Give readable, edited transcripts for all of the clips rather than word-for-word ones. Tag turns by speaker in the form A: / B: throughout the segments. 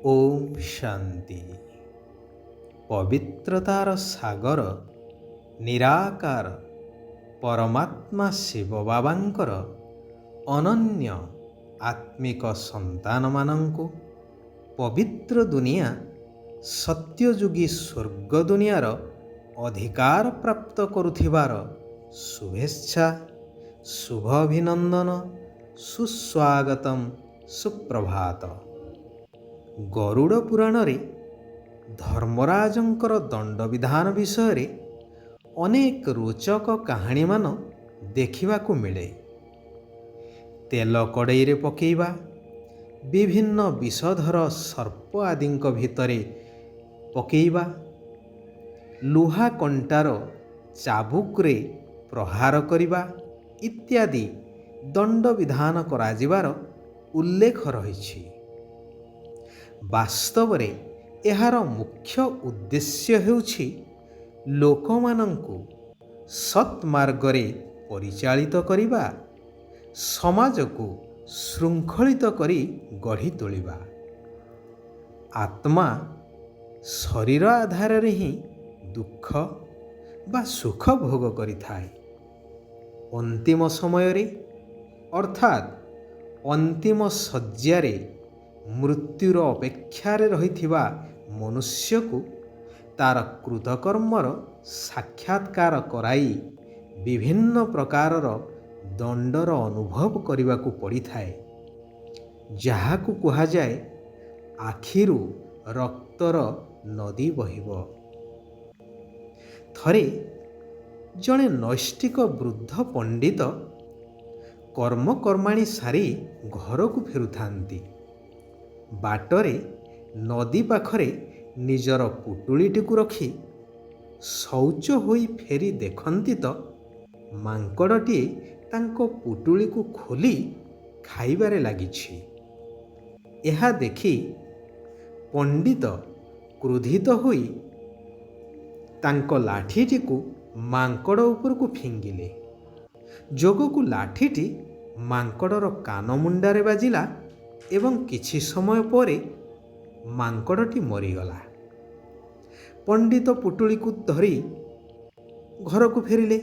A: ଓମ୍ ଶାନ୍ତି। ପବିତ୍ରତାର ସାଗର ନିରାକାର ପରମାତ୍ମା ଶିବ ବାବାଙ୍କର ଅନନ୍ୟ ଆତ୍ମିକ ସନ୍ତାନମାନଙ୍କୁ ପବିତ୍ର ଦୁନିଆ ସତ୍ୟଯୁଗୀ ସ୍ୱର୍ଗ ଦୁନିଆର ଅଧିକାର ପ୍ରାପ୍ତ କରୁଥିବାର ଶୁଭେଚ୍ଛା, ଶୁଭ ଅଭିନନ୍ଦନ, ସୁସ୍ୱାଗତମ୍, ସୁପ୍ରଭାତ। ଗରୁଡ଼ ପୁରାଣରେ ଧର୍ମରାଜଙ୍କର ଦଣ୍ଡବିଧାନ ବିଷୟରେ ଅନେକ ରୋଚକ କାହାଣୀମାନ ଦେଖିବାକୁ ମିଳେ। ତେଲ କଡ଼େଇରେ ପକାଇବା, ବିଭିନ୍ନ ବିଷଧର ସର୍ପ ଆଦିଙ୍କ ଭିତରେ ପକାଇବା, ଲୁହା କଣ୍ଟାର ଚାବୁକରେ ପ୍ରହାର କରିବା ଇତ୍ୟାଦି ଦଣ୍ଡବିଧାନ କରାଯିବାର ଉଲ୍ଲେଖ ରହିଛି। ବାସ୍ତବରେ ଏହାର ମୁଖ୍ୟ ଉଦ୍ଦେଶ୍ୟ ହେଉଛି ଲୋକମାନଙ୍କୁ ସତ୍ମାର୍ଗରେ ପରିଚାଳିତ କରିବା, ସମାଜକୁ ଶୃଙ୍ଖଳିତ କରି ଗଢ଼ି ତୋଳିବା। ଆତ୍ମା ଶରୀର ଆଧାରରେ ହିଁ ଦୁଃଖ ବା ସୁଖ ଭୋଗ କରିଥାଏ। ଅନ୍ତିମ ସମୟରେ ଅର୍ଥାତ୍ ଅନ୍ତିମ ଶଯ୍ୟାରେ ମୃତ୍ୟୁର ଅପେକ୍ଷାରେ ରହିଥିବା ମନୁଷ୍ୟକୁ ତାର କୃତକର୍ମର ସାକ୍ଷାତକାର କରାଇ ବିଭିନ୍ନ ପ୍ରକାରର ଦଣ୍ଡର ଅନୁଭବ କରିବାକୁ ପଡ଼ିଥାଏ, ଯାହାକୁ କୁହାଯାଏ ଆଖିରୁ ରକ୍ତର ନଦୀ ବହିବ। ଥରେ ଜଣେ ନୈଷ୍ଠିକ ବୃଦ୍ଧ ପଣ୍ଡିତ କର୍ମକର୍ମାଣୀ ସାରି ଘରକୁ ଫେରୁଥାନ୍ତି। ବାଟରେ ନଦୀ ପାଖରେ ନିଜର ପୁଟୁଳିଟିକୁ ରଖି ଶୌଚ ହୋଇ ଫେରି ଦେଖନ୍ତି ତ ମାଙ୍କଡ଼ଟିଏ ତାଙ୍କ ପୁଟୁଳିକୁ ଖୋଲି ଖାଇବାରେ ଲାଗିଛି। ଏହା ଦେଖି ପଣ୍ଡିତ କ୍ରୋଧିତ ହୋଇ ତାଙ୍କ ଲାଠିଟିକୁ ମାଙ୍କଡ଼ ଉପରକୁ ଫିଙ୍ଗିଲେ। ଯୋଗକୁ ଲାଠିଟି ମାଙ୍କଡ଼ର କାନ ମୁଣ୍ଡରେ ବାଜିଲା ଏବଂ କିଛି ସମୟ ପରେ ମାଙ୍କଡ଼ଟି ମରିଗଲା। ପଣ୍ଡିତ ପୁଟୁଳିକୁ ଧରି ଘରକୁ ଫେରିଲେ।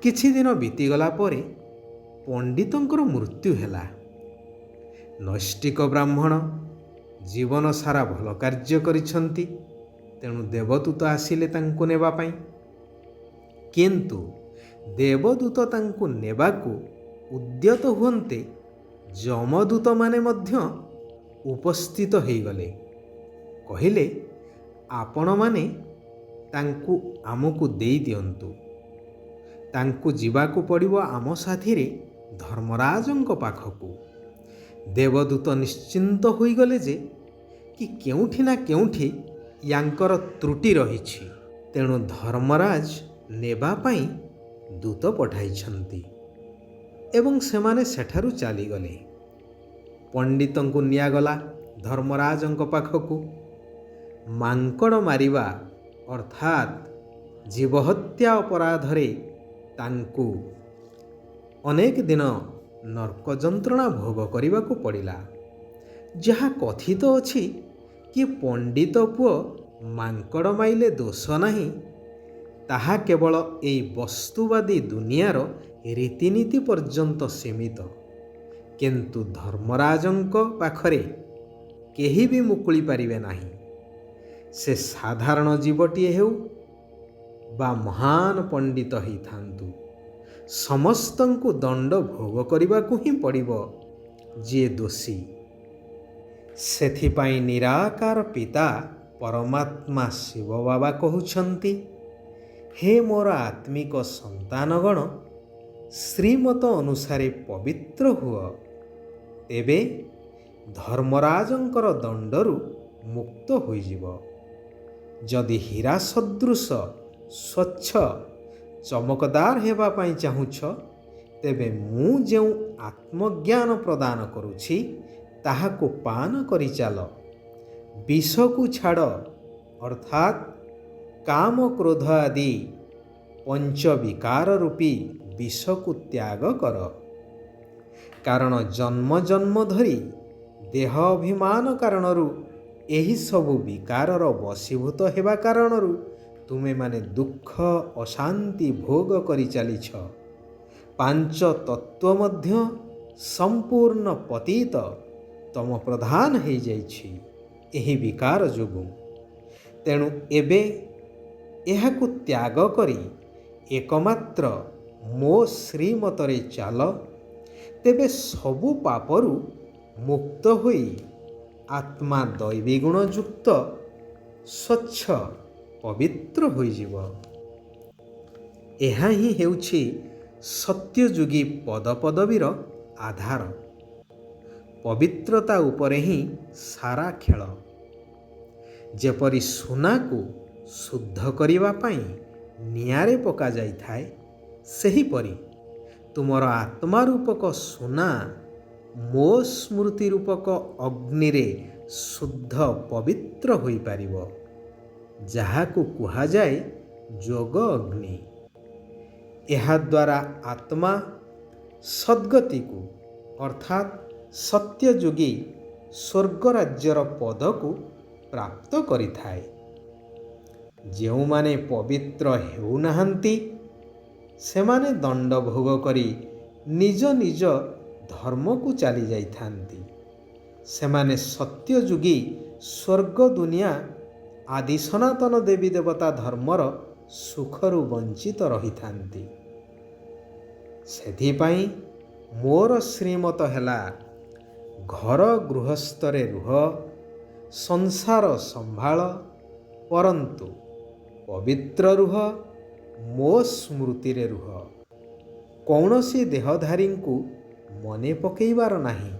A: କିଛି ଦିନ ବିତିଗଲା ପରେ ପଣ୍ଡିତଙ୍କର ମୃତ୍ୟୁ ହେଲା। ନୈଷ୍ଠିକ ବ୍ରାହ୍ମଣ ଜୀବନ ସାରା ଭଲ କାର୍ଯ୍ୟ କରିଛନ୍ତି, ତେଣୁ ଦେବଦୂତ ଆସିଲେ ତାଙ୍କୁ ନେବା ପାଇଁ। କିନ୍ତୁ ଦେବଦୂତ ତାଙ୍କୁ ନେବାକୁ ଉଦ୍ୟତ ହୁଅନ୍ତେ ଯମଦୂତମାନେ ମଧ୍ୟ ଉପସ୍ଥିତ ହୋଇଗଲେ। କହିଲେ, ଆପଣମାନେ ତାଙ୍କୁ ଆମକୁ ଦେଇ ଦିଅନ୍ତୁ। ତାଙ୍କୁ ଯିବାକୁ ପଡ଼ିବ ଆମ ସାଥିରେ ଧର୍ମରାଜଙ୍କ ପାଖକୁ। ଦେବଦୂତ ନିଶ୍ଚିନ୍ତ ହୋଇଗଲେ ଯେ କି କେଉଁଠି ନା କେଉଁଠି ୟାଙ୍କର ତ୍ରୁଟି ରହିଛି, ତେଣୁ ଧର୍ମରାଜ ନେବା ପାଇଁ ଦୂତ ପଠାଇଛନ୍ତି ଏବଂ ସେମାନେ ସେଠାରୁ ଚାଲିଗଲେ। ପଣ୍ଡିତଙ୍କୁ ନିଆଗଲା ଧର୍ମରାଜଙ୍କ ପାଖକୁ। ମାଙ୍କଡ଼ ମାରିବା ଅର୍ଥାତ୍ ଜୀବହତ୍ୟା ଅପରାଧରେ ତାଙ୍କୁ ଅନେକ ଦିନ ନର୍କ ଯନ୍ତ୍ରଣା ଭୋଗ କରିବାକୁ ପଡ଼ିଲା। ଯାହା କଥିତ ଅଛି କି ପଣ୍ଡିତ ପୁଅ ମାଙ୍କଡ଼ ମାଇଲେ ଦୋଷ ନାହିଁ, ତାହା କେବଳ ଏଇ ବସ୍ତୁବାଦୀ ଦୁନିଆର ରୀତିନୀତି ପର୍ଯ୍ୟନ୍ତ ସୀମିତ। କିନ୍ତୁ ଧର୍ମରାଜଙ୍କ ପାଖରେ କେହି ବି ମୁକୁଳି ପାରିବେ ନାହିଁ। ସେ ସାଧାରଣ ଜୀବଟିଏ ହେଉ ବା ମହାନ ପଣ୍ଡିତ ହେଇଥାନ୍ତୁ, ସମସ୍ତଙ୍କୁ ଦଣ୍ଡ ଭୋଗ କରିବାକୁ ହିଁ ପଡ଼ିବ ଯିଏ ଦୋଷୀ। ସେଥିପାଇଁ ନିରାକାର ପିତା ପରମାତ୍ମା ଶିବ ବାବା କହୁଛନ୍ତି, ହେ ମୋର ଆତ୍ମିକ ସନ୍ତାନଗଣ, ଶ୍ରୀମତ ଅନୁସାରେ ପବିତ୍ର ହୁଅ, ତେବେ ଧର୍ମରାଜଙ୍କର ଦଣ୍ଡରୁ ମୁକ୍ତ ହୋଇଯିବ। ଯଦି ହୀରା ସଦୃଶ ସ୍ୱଚ୍ଛ ଚମକଦାର ହେବା ପାଇଁ ଚାହୁଁଛ, ତେବେ ମୁଁ ଯେଉଁ ଆତ୍ମଜ୍ଞାନ ପ୍ରଦାନ କରୁଛି ତାହାକୁ ପାନ କରିଚାଲ। ବିଷକୁ ଛାଡ଼, ଅର୍ଥାତ୍ କାମ କ୍ରୋଧ ଆଦି ପଞ୍ଚବିକାର ରୂପୀ ବିଷକୁ ତ୍ୟାଗ କର। କାରଣ ଜନ୍ମ ଜନ୍ମ ଧରି ଦେହ ଅଭିମାନ କାରଣରୁ ଏହି ସବୁ ବିକାରର ବଶୀଭୂତ ହେବା କାରଣରୁ ତୁମେମାନେ ଦୁଃଖ ଅଶାନ୍ତି ଭୋଗ କରି ଚାଲିଛ। ପାଞ୍ଚ ତତ୍ଵ ମଧ୍ୟ ସମ୍ପୂର୍ଣ୍ଣ ପତିତ ତମ ପ୍ରଧାନ ହୋଇଯାଇଛି ଏହି ବିକାର ଯୋଗୁଁ। ତେଣୁ ଏବେ ଏହାକୁ ତ୍ୟାଗ କରି ଏକମାତ୍ର ମୋ ଶ୍ରୀମତରେ ଚାଲ, ତେବେ ସବୁ ପାପରୁ ମୁକ୍ତ ହୋଇ ଆତ୍ମା ଦୈବୀ ଗୁଣ ଯୁକ୍ତ ସ୍ୱଚ୍ଛ ପବିତ୍ର ହୋଇଯିବ। ଏହା ହିଁ ହେଉଛି ସତ୍ୟଯୁଗୀ ପଦପଦବୀର ଆଧାର। ପବିତ୍ରତା ଉପରେ ହିଁ ସାରା ଖେଳ। ଯେପରି ସୁନାକୁ ଶୁଦ୍ଧ କରିବା ପାଇଁ ନିଆଁରେ ପକାଯାଇଥାଏ, ସେହିପରି ତୁମର ଆତ୍ମା ରୂପକ ସୁନା ମୋ ସ୍ମୃତି ରୂପକ ଅଗ୍ନିରେ ଶୁଦ୍ଧ ପବିତ୍ର ହୋଇପାରିବ, ଯାହାକୁ କୁହାଯାଏ ଯୋଗ ଅଗ୍ନି। ଏହାଦ୍ୱାରା ଆତ୍ମା ସଦ୍ଗତିକୁ ଅର୍ଥାତ୍ ସତ୍ୟଯୁଗୀ ସ୍ୱର୍ଗରାଜ୍ୟର ପଦକୁ ପ୍ରାପ୍ତ କରିଥାଏ। ଯେଉଁମାନେ ପବିତ୍ର ହେଉନାହାନ୍ତି, ସେମାନେ ଦଣ୍ଡ ଭୋଗ କରି ନିଜ ନିଜ ଧର୍ମକୁ ଚାଲି ଯାଇଥାନ୍ତି। ସେମାନେ ସତ୍ୟଯୁଗୀ ସ୍ୱର୍ଗ ଦୁନିଆ ଆଦି ସନାତନ ଦେବୀ ଦେବତା ଧର୍ମର ସୁଖରୁ ବଞ୍ଚିତ ରହିଥାନ୍ତି। ସେଥିପାଇଁ ମୋର ଶ୍ରୀମତ ହେଲା, ଘର ଗୃହସ୍ଥରେ ରୁହ, ସଂସାର ସମ୍ଭାଳ, ପରନ୍ତୁ ପବିତ୍ର ରୁହ, ମୋ ସ୍ମୃତିରେ ରୁହ। କୌଣସି ଦେହଧାରୀଙ୍କୁ ମନେ ପକାଇବାର ନାହିଁ,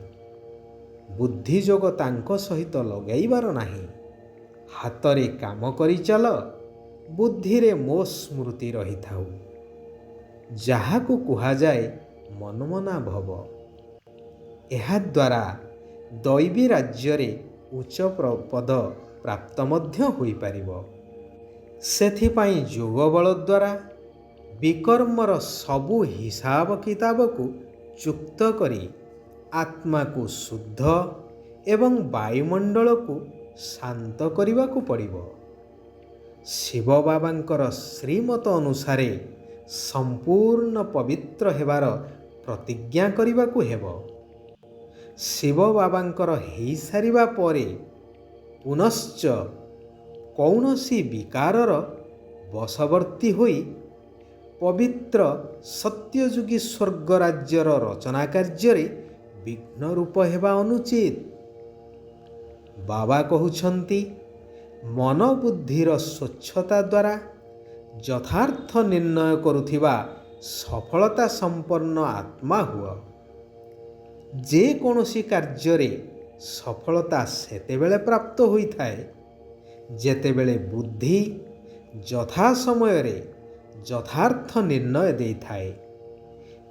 A: ବୁଦ୍ଧିଯୋଗ ତାଙ୍କ ସହିତ ଲଗାଇବାର ନାହିଁ। ହାତରେ କାମ କରିଚାଲ, ବୁଦ୍ଧିରେ ମୋ ସ୍ମୃତି ରହିଥାଉ, ଯାହାକୁ କୁହାଯାଏ ମନ୍ମନା ଭବ। ଏହାଦ୍ୱାରା ଦୈବୀ ରାଜ୍ୟରେ ଉଚ୍ଚ ପଦ ପ୍ରାପ୍ତ ମଧ୍ୟ ହୋଇପାରିବ। ସେଥିପାଇଁ ଯୋଗ ବଳ ଦ୍ୱାରା ବିକର୍ମର ସବୁ ହିସାବ କିତାବକୁ ଚୁକ୍ତ କରି ଆତ୍ମାକୁ ଶୁଦ୍ଧ ଏବଂ ବାୟୁମଣ୍ଡଳକୁ ଶାନ୍ତ କରିବାକୁ ପଡ଼ିବ। ଶିବ ବାବାଙ୍କର ଶ୍ରୀମତ ଅନୁସାରେ ସମ୍ପୂର୍ଣ୍ଣ ପବିତ୍ର ହେବାର ପ୍ରତିଜ୍ଞା କରିବାକୁ ହେବ। ଶିବ ବାବାଙ୍କର ହେଇସାରିବା ପରେ ପୁନଶ୍ଚ କୌଣସି ବିକାରର ବଶବର୍ତ୍ତୀ ହୋଇ ପବିତ୍ର ସତ୍ୟଯୁଗୀ ସ୍ୱର୍ଗରାଜ୍ୟର ରଚନା କାର୍ଯ୍ୟରେ ବିଘ୍ନ ରୂପ ହେବା ଅନୁଚିତ। ବାବା କହୁଛନ୍ତି, ମନ ବୁଦ୍ଧିର ସ୍ୱଚ୍ଛତା ଦ୍ୱାରା ଯଥାର୍ଥ ନିର୍ଣ୍ଣୟ କରୁଥିବା ସଫଳତା ସମ୍ପନ୍ନ ଆତ୍ମା ହୁଅ। ଯେକୌଣସି କାର୍ଯ୍ୟରେ ସଫଳତା ସେତେବେଳେ ପ୍ରାପ୍ତ ହୋଇଥାଏ ଯେତେବେଳେ ବୁଦ୍ଧି ଯଥା ସମୟରେ ଯଥାର୍ଥ ନିର୍ଣ୍ଣୟ ଦେଇଥାଏ।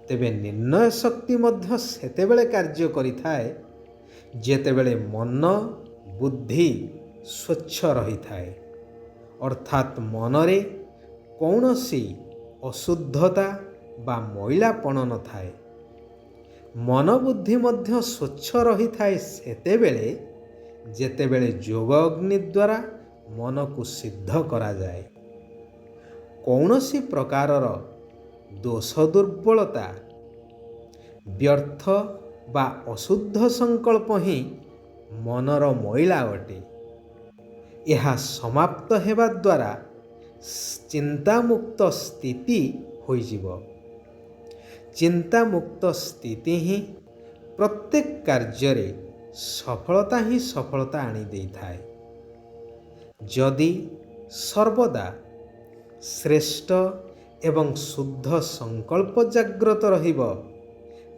A: ତେବେ ନିର୍ଣ୍ଣୟ ଶକ୍ତି ମଧ୍ୟ ସେତେବେଳେ କାର୍ଯ୍ୟ କରିଥାଏ ଯେତେବେଳେ ମନ ବୁଦ୍ଧି ସ୍ୱଚ୍ଛ ରହିଥାଏ, ଅର୍ଥାତ୍ ମନରେ କୌଣସି ଅଶୁଦ୍ଧତା ବା ମଇଳାପଣ ନଥାଏ। ମନ ବୁଦ୍ଧି ମଧ୍ୟ ସ୍ୱଚ୍ଛ ରହିଥାଏ ସେତେବେଳେ ଯେତେବେଳେ ଯୋଗ ଅଗ୍ନି ଦ୍ୱାରା ମନକୁ ସିଦ୍ଧ କରାଯାଏ। କୌଣସି ପ୍ରକାରର ଦୋଷ ଦୁର୍ବଳତା, ବ୍ୟର୍ଥ ବା ଅଶୁଦ୍ଧ ସଂକଳ୍ପ ହିଁ ମନର ମଇଳା ଅଟେ। ଏହା ସମାପ୍ତ ହେବା ଦ୍ୱାରା ଚିନ୍ତାମୁକ୍ତ ସ୍ଥିତି ହୋଇଯିବ। ଚିନ୍ତାମୁକ୍ତ ସ୍ଥିତି ହିଁ ପ୍ରତ୍ୟେକ କାର୍ଯ୍ୟରେ ସଫଳତା ହିଁ ସଫଳତା ଆଣିଦେଇଥାଏ। ଯଦି ସର୍ବଦା ଶ୍ରେଷ୍ଠ ଏବଂ ଶୁଦ୍ଧ ସଂକଳ୍ପ ଜାଗ୍ରତ ରହିବ,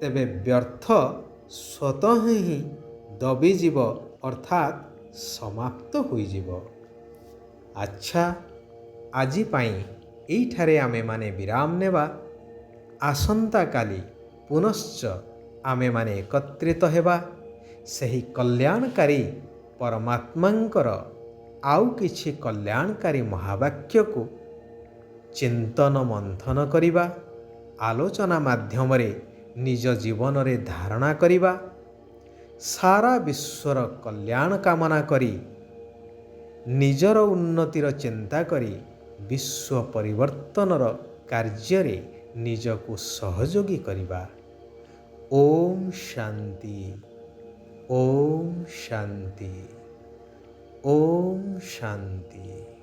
A: ତେବେ ବ୍ୟର୍ଥ ସ୍ୱତଃ ହିଁ ଦବିଯିବ, ଅର୍ଥାତ୍ ସମାପ୍ତ ହୋଇଯିବ। ଆଚ୍ଛା, ଆଜି ପାଇଁ ଏଇଠାରେ ଆମେମାନେ ବିରାମ ନେବା। ଆସନ୍ତାକାଲି ପୁନଶ୍ଚ ଆମେମାନେ ଏକତ୍ରିତ ହେବା ସେହି କଲ୍ୟାଣକାରୀ ପରମାତ୍ମାଙ୍କର ଆଉ କିଛି କଲ୍ୟାଣକାରୀ ମହାବାକ୍ୟକୁ ଚିନ୍ତନ ମନ୍ଥନ କରିବା, ଆଲୋଚନା ମାଧ୍ୟମରେ ନିଜ ଜୀବନରେ ଧାରଣା କରିବା। ସାରା ବିଶ୍ୱର କଲ୍ୟାଣ କାମନା କରି ନିଜର ଉନ୍ନତିର ଚିନ୍ତା କରି ବିଶ୍ୱ ପରିବର୍ତ୍ତନର କାର୍ଯ୍ୟରେ ନିଜକୁ ସହଯୋଗୀ କରିବା। ଓମ୍ ଶାନ୍ତି, ଓମ୍ ଶାନ୍ତି, ଓମ୍ ଶାନ୍ତି।